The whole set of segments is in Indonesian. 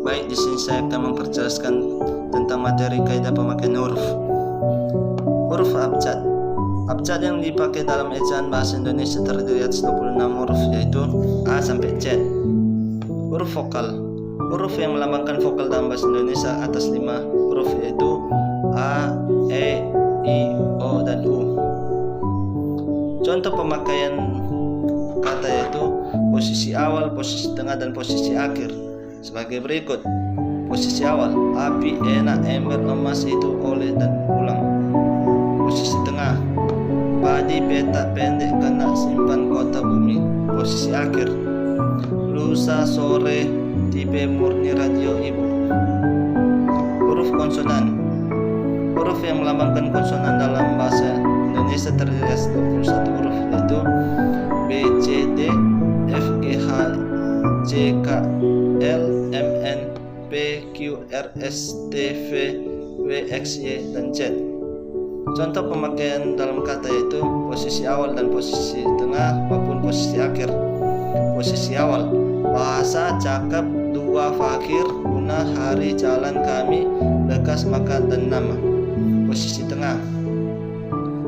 Baik, di sini saya akan memperjelaskan tentang materi kaidah pemakaian huruf. Huruf abjad. Abjad yang dipakai dalam ejaan bahasa Indonesia terdiri atas 26 huruf, yaitu A sampai Z. Huruf vokal. Huruf yang melambangkan vokal dalam bahasa Indonesia atas 5 huruf, yaitu A, E, I, O, dan U. Contoh pemakaian kata yaitu posisi awal, posisi tengah, dan posisi akhir sebagai berikut. Posisi awal: api, enak, ember, emas, itu, oleh, dan pulang. Posisi tengah: padi, peta, pendek, kena, simpan, kota, bumi. Posisi akhir: lusa, sore, tipe, murni, radio, ibu. Huruf konsonan. Huruf yang melambangkan konsonan dalam bahasa Indonesia terdiri atas 21 huruf, yaitu B, C, D, F, G, H, J, K, L, M, N, P, Q, R, S, T, V, W, X, Y, dan Z. Contoh pemakaian dalam kata yaitu posisi awal dan posisi tengah maupun posisi akhir. Posisi awal: bahasa, cakap, dua, fakir, guna, hari, jalan, kami, bekas, makan, dan nama. Posisi tengah: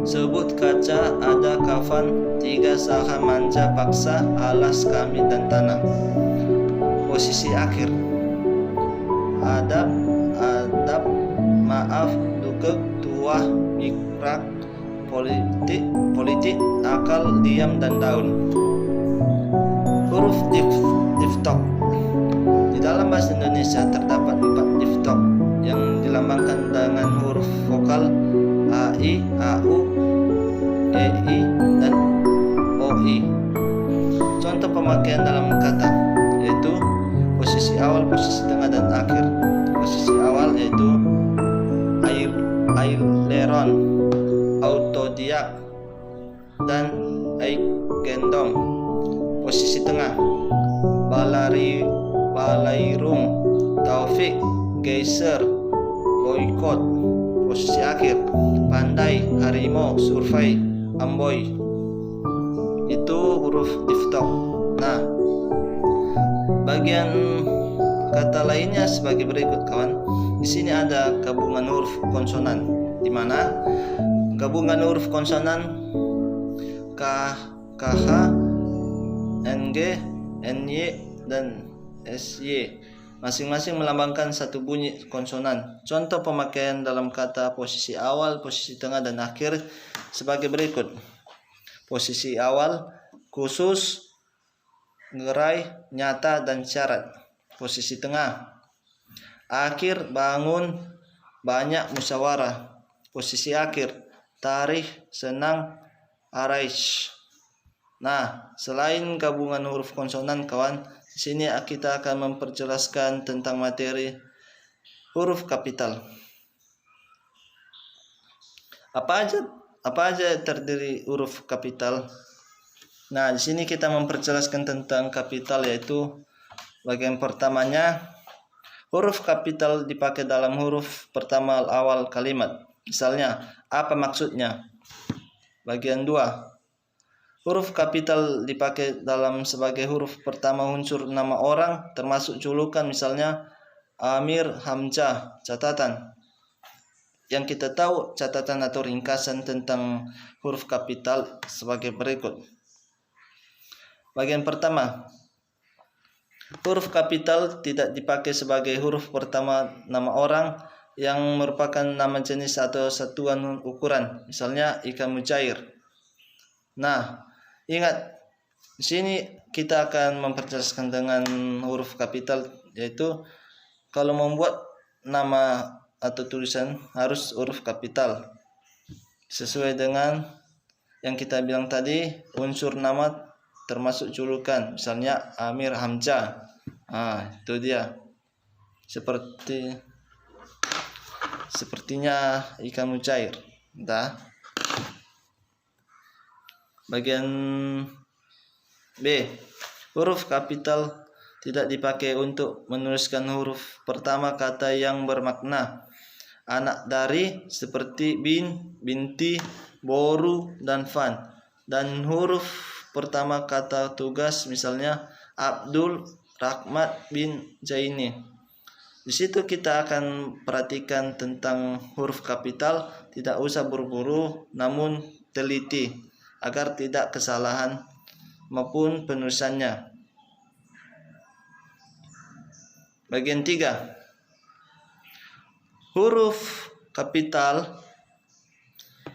sebut, kaca, ada, kafan, tiga, saha, manja, paksa, alas, kami, dan tanah. Posisi akhir: adab, adab, maaf, dukek, tua, mikrak, politik, politik, akal, diam, dan daun. Huruf diphthong. Di dalam bahasa Indonesia terdapat 4 diphthong yang dilambangkan dengan huruf vokal A, I, A, U, E, I, dan O, I. Contoh pemakaian dalam kata yaitu posisi awal, posisi tengah, dan akhir. Posisi awal yaitu aileron, autodiak, dan eigendong. Posisi tengah: balairum, taufik, geyser, boykot. Posisi akhir: pandai, harimau, survei, amboi. Itu huruf diphthong. Nah, bagian kata lainnya sebagai berikut, kawan. Di sini ada gabungan huruf konsonan, di mana gabungan huruf konsonan K, KH, NG, NY, dan SY masing-masing melambangkan satu bunyi konsonan. Contoh pemakaian dalam kata posisi awal, posisi tengah, dan akhir sebagai berikut. Posisi awal: khusus, gerai, nyata, dan syarat. Posisi tengah: akhir, bangun, banyak, musyawarah. Posisi akhir: tarikh, senang, araish. Nah, selain gabungan huruf konsonan, kawan, di sini kita akan memperjelaskan tentang materi huruf kapital. Apa aja terdiri huruf kapital? Nah, di sini kita memperjelaskan tentang kapital, yaitu bagian pertamanya, huruf kapital dipakai dalam huruf pertama awal kalimat. Misalnya, apa maksudnya? Bagian 2, huruf kapital dipakai dalam sebagai huruf pertama unsur nama orang termasuk julukan, misalnya Amir, Hamzah. Catatan yang kita tahu, catatan atau ringkasan tentang huruf kapital sebagai berikut. Bagian pertama, huruf kapital tidak dipakai sebagai huruf pertama nama orang yang merupakan nama jenis atau satuan ukuran, misalnya ikan mujair. Nah, ingat, di sini kita akan memperjelaskan dengan huruf kapital, yaitu kalau membuat nama atau tulisan harus huruf kapital sesuai dengan yang kita bilang tadi, unsur nama termasuk julukan, misalnya Amir, Hamzah. Itu dia. Sepertinya ikan mujair. Bagian B, huruf kapital tidak dipakai untuk menuliskan huruf pertama kata yang bermakna anak dari, seperti bin, binti, boru, dan fan, dan huruf pertama kata tugas, misalnya Abdul Rahmat bin Zaini. Di situ kita akan perhatikan tentang huruf kapital, tidak usah buru-buru namun teliti agar tidak kesalahan maupun penulisannya. Bagian 3. Huruf kapital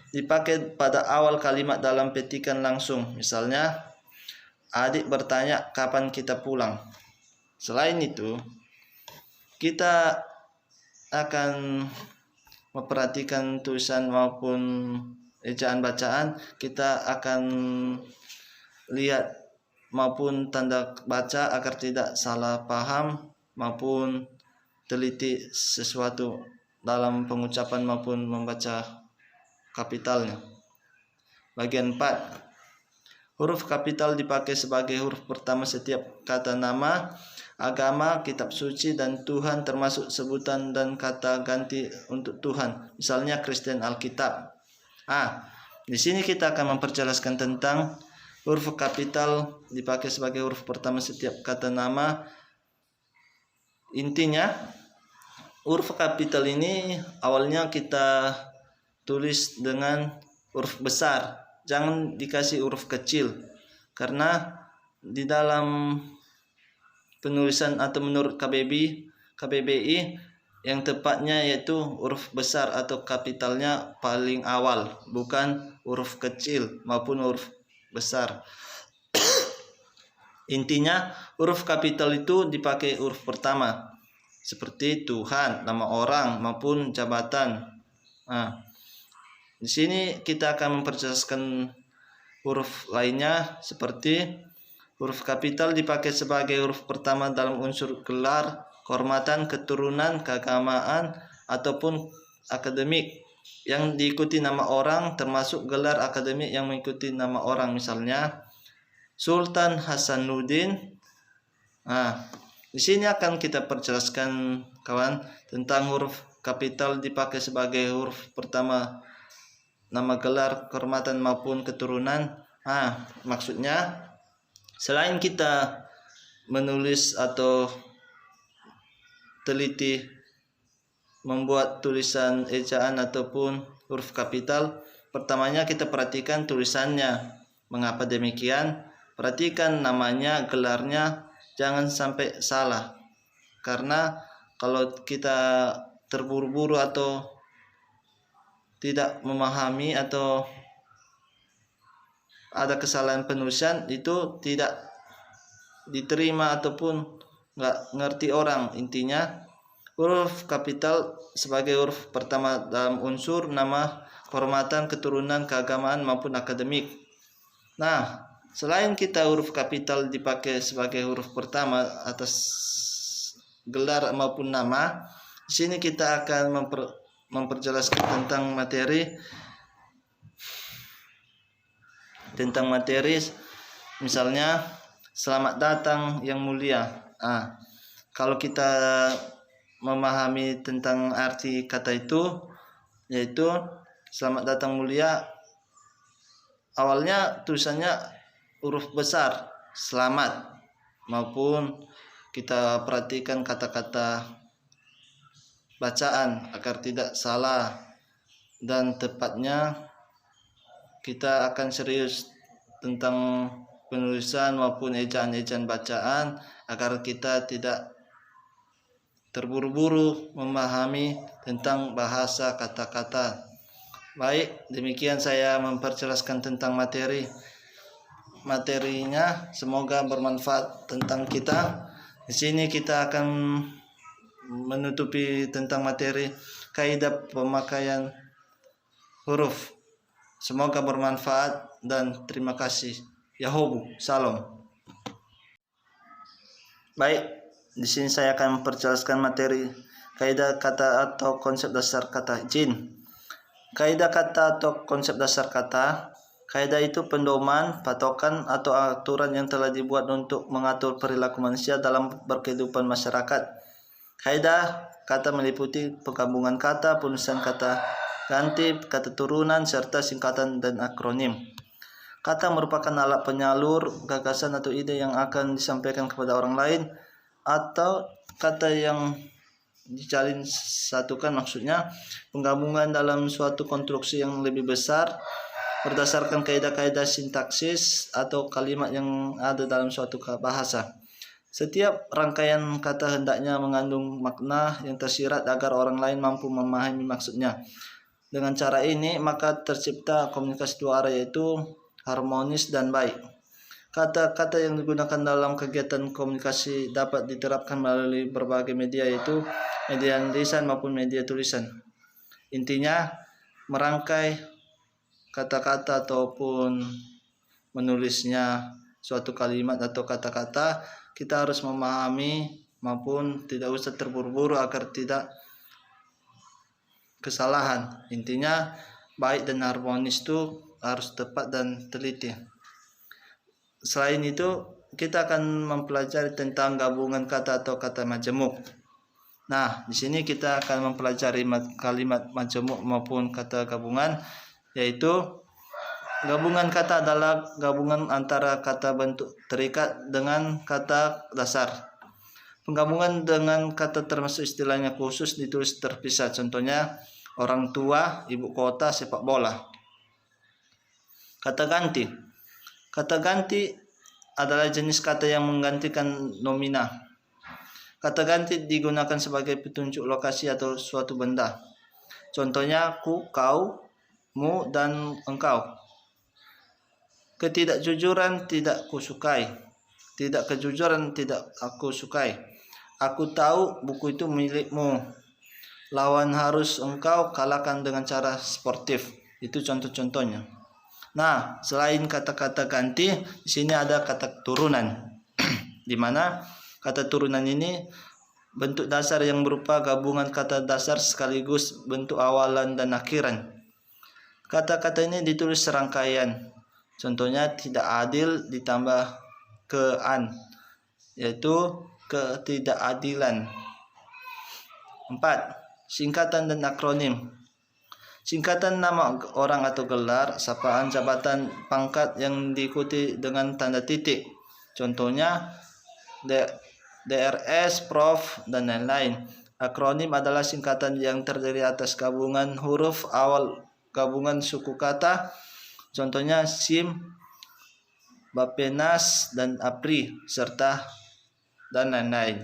dipakai pada awal kalimat dalam petikan langsung. Misalnya, adik bertanya kapan kita pulang. Selain itu, kita akan memperhatikan tulisan maupun ejaan bacaan. Kita akan lihat maupun tanda baca agar tidak salah paham maupun teliti sesuatu dalam pengucapan maupun membaca kapitalnya. Bagian 4. Huruf kapital dipakai sebagai huruf pertama setiap kata nama, agama, kitab suci, dan Tuhan, termasuk sebutan dan kata ganti untuk Tuhan. Misalnya Kristen Alkitab. Di sini kita akan memperjelaskan tentang huruf kapital dipakai sebagai huruf pertama setiap kata nama. Intinya, huruf kapital ini awalnya kita tulis dengan huruf besar. Jangan dikasih huruf kecil. Karena di dalam penulisan atau menurut KBBI yang tepatnya yaitu huruf besar atau kapitalnya paling awal, bukan huruf kecil maupun huruf besar. Intinya huruf kapital itu dipakai huruf pertama seperti Tuhan, nama orang maupun jabatan. Di sini kita akan memperjelaskan huruf lainnya seperti huruf kapital dipakai sebagai huruf pertama dalam unsur gelar, kehormatan, keturunan, keagamaan, ataupun akademik yang diikuti nama orang, termasuk gelar akademik yang mengikuti nama orang. Misalnya Sultan Hasanuddin. Di sini akan kita perjelaskan kawan tentang huruf kapital dipakai sebagai huruf pertama nama gelar, kehormatan maupun keturunan. Maksudnya selain kita menulis atau teliti membuat tulisan ejaan ataupun huruf kapital, pertamanya kita perhatikan tulisannya. Mengapa demikian? Perhatikan namanya, gelarnya, jangan sampai salah. Karena kalau kita terburu-buru atau tidak memahami atau ada kesalahan penulisan, itu tidak diterima ataupun nggak ngerti orang. Intinya huruf kapital sebagai huruf pertama dalam unsur nama, kehormatan, keturunan, keagamaan maupun akademik. Selain kita huruf kapital dipakai sebagai huruf pertama atas gelar maupun nama, di sini kita akan memperjelaskan tentang materi. Misalnya selamat datang yang mulia. Kalau kita memahami tentang arti kata itu, yaitu selamat datang mulia, awalnya tulisannya huruf besar selamat, maupun kita perhatikan kata-kata bacaan agar tidak salah, dan tepatnya kita akan serius tentang penulisan maupun ejaan-ejaan bacaan agar kita tidak terburu-buru memahami tentang bahasa kata-kata. Baik, demikian saya memperjelaskan tentang materinya, semoga bermanfaat tentang kita. Di sini kita akan menutupi tentang materi kaidah pemakaian huruf. Semoga bermanfaat dan terima kasih. Yahobu, salam. Baik, di sini saya akan memperjelaskan materi kaidah kata atau konsep dasar kata jin. Kaidah kata atau konsep dasar kata. Kaidah itu pedoman, patokan, atau aturan yang telah dibuat untuk mengatur perilaku manusia dalam berkehidupan masyarakat. Kaidah kata meliputi penggabungan kata, penulisan kata ganti, kata turunan, serta singkatan dan akronim. Kata merupakan alat penyalur gagasan atau ide yang akan disampaikan kepada orang lain, atau kata yang dijalin satukan, maksudnya penggabungan dalam suatu konstruksi yang lebih besar berdasarkan kaidah-kaidah sintaksis atau kalimat yang ada dalam suatu bahasa. Setiap rangkaian kata hendaknya mengandung makna yang tersirat agar orang lain mampu memahami maksudnya. Dengan cara ini maka tercipta komunikasi dua arah, yaitu harmonis dan baik. Kata-kata yang digunakan dalam kegiatan komunikasi dapat diterapkan melalui berbagai media, yaitu media lisan maupun media tulisan. Intinya, merangkai kata-kata ataupun menulisnya suatu kalimat atau kata-kata, kita harus memahami maupun tidak usah terburu-buru agar tidak kesalahan. Intinya, baik dan harmonis itu harus tepat dan teliti. Selain itu, kita akan mempelajari tentang gabungan kata atau kata majemuk. Nah, di sini kita akan mempelajari kalimat majemuk maupun kata gabungan, yaitu gabungan kata adalah gabungan antara kata bentuk terikat dengan kata dasar. Penggabungan dengan kata termasuk istilahnya khusus ditulis terpisah. Contohnya, orang tua, ibu kota, sepak bola. Kata ganti. Kata ganti adalah jenis kata yang menggantikan nomina. Kata ganti digunakan sebagai petunjuk lokasi atau suatu benda. Contohnya ku, kau, mu, dan engkau. Ketidakjujuran tidak kusukai. Tidak kejujuran tidak aku sukai. Aku tahu buku itu milikmu. Lawan harus engkau kalahkan dengan cara sportif. Itu contoh-contohnya. Nah, selain kata-kata ganti, di sini ada kata turunan. Di mana kata turunan ini bentuk dasar yang berupa gabungan kata dasar sekaligus bentuk awalan dan akhiran. Kata-kata ini ditulis serangkaian. Contohnya, tidak adil ditambah ke-an, yaitu ketidakadilan. 4. Singkatan dan akronim. Singkatan nama orang atau gelar, sapaan, jabatan, pangkat yang diikuti dengan tanda titik. Contohnya DRS, Prof, dan lain-lain. Akronim adalah singkatan yang terdiri atas gabungan huruf awal gabungan suku kata. Contohnya SIM, Bapenas, dan APRI, serta dan lain-lain.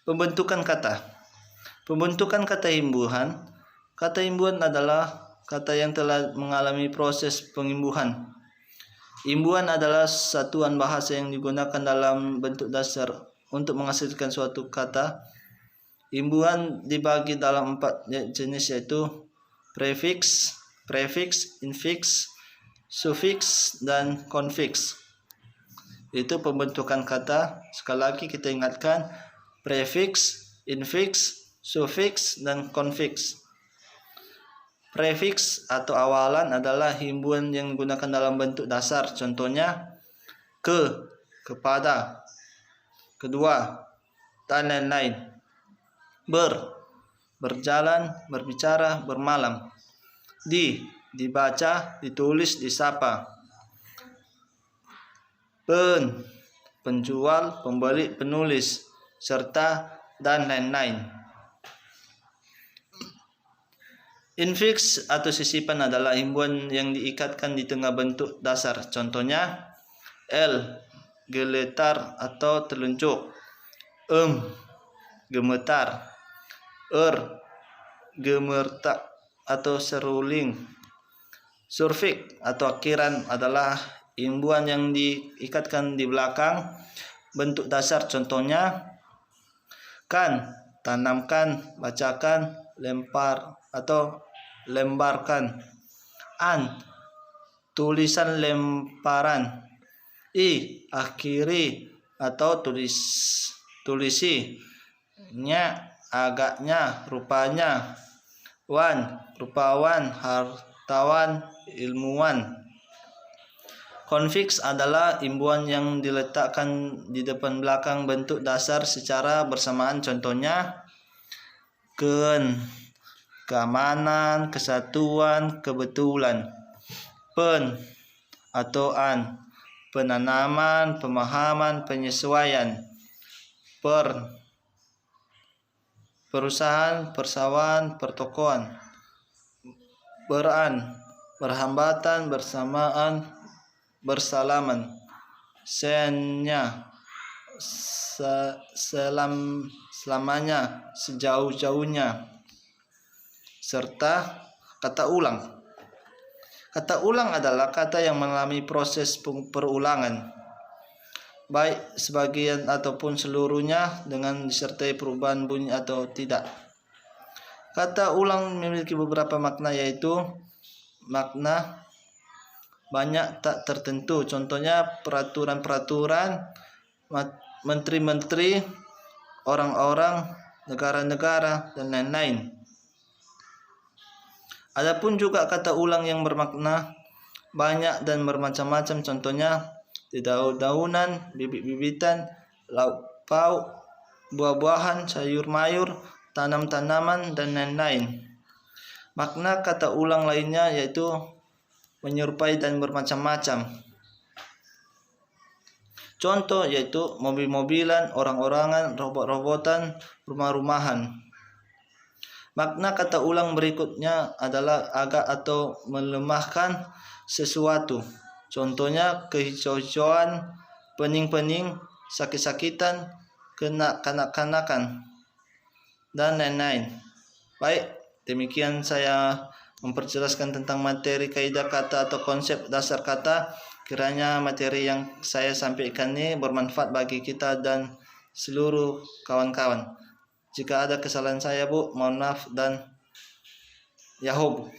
Pembentukan kata. Pembentukan kata imbuhan. Kata imbuhan adalah kata yang telah mengalami proses pengimbuhan. Imbuhan adalah satuan bahasa yang digunakan dalam bentuk dasar untuk menghasilkan suatu kata. Imbuhan dibagi dalam 4 jenis, yaitu prefix, infiks, sufiks, dan konfiks. Itu pembentukan kata. Sekali lagi kita ingatkan, prefix, infiks, sufiks, dan konfiks. Prefix atau awalan adalah himbuan yang digunakan dalam bentuk dasar. Contohnya ke, kepada, kedua, dan lain-lain. Berjalan, berbicara, bermalam. Dibaca, ditulis, disapa. Penjual, pembeli, penulis, serta dan lain-lain. Infiks atau sisipan adalah himbuan yang diikatkan di tengah bentuk dasar. Contohnya L, geletar atau telunjuk. Gemetar. Gemertak atau seruling. Surfik atau akhiran adalah himbuan yang diikatkan di belakang bentuk dasar. Contohnya kan, tanamkan, bacakan, lempar atau lembarkan. Tulisan lemparan. Akhiri atau tulisi. Agaknya, rupanya. Rupawan, hartawan, ilmuwan. Konfiks adalah himbuan yang diletakkan di depan belakang bentuk dasar secara bersamaan. Contohnya keamanan, kesatuan, kebetulan. Atau penanaman, pemahaman, penyesuaian. perusahaan, persawahan, pertokoan. Beran, berhambatan, bersamaan, bersalaman. Selamanya, selamanya, sejauh-jauhnya. Serta kata ulang. Kata ulang adalah kata yang mengalami proses perulangan, baik sebagian ataupun seluruhnya, dengan disertai perubahan bunyi atau tidak. Kata ulang memiliki beberapa makna, yaitu makna banyak tak tertentu. Contohnya peraturan-peraturan, menteri-menteri, orang-orang, negara-negara, dan lain-lain. Adapun juga kata ulang yang bermakna banyak dan bermacam-macam, contohnya dedaunan, bibit-bibitan, lauk pauk, buah-buahan, sayur-mayur, tanam-tanaman, dan lain-lain. Makna kata ulang lainnya yaitu menyerupai dan bermacam-macam. Contoh yaitu mobil-mobilan, orang-orangan, robot-robotan, rumah-rumahan. Makna kata ulang berikutnya adalah agak atau melemahkan sesuatu. Contohnya kehijau-hijauan, pening-pening, sakit-sakitan, kanak-kanakan, dan lain-lain. Baik, demikian saya memperjelaskan tentang materi kaidah kata atau konsep dasar kata. Kiranya materi yang saya sampaikan ini bermanfaat bagi kita dan seluruh kawan-kawan. Jika ada kesalahan saya, Bu, mohon maaf dan Yahoo.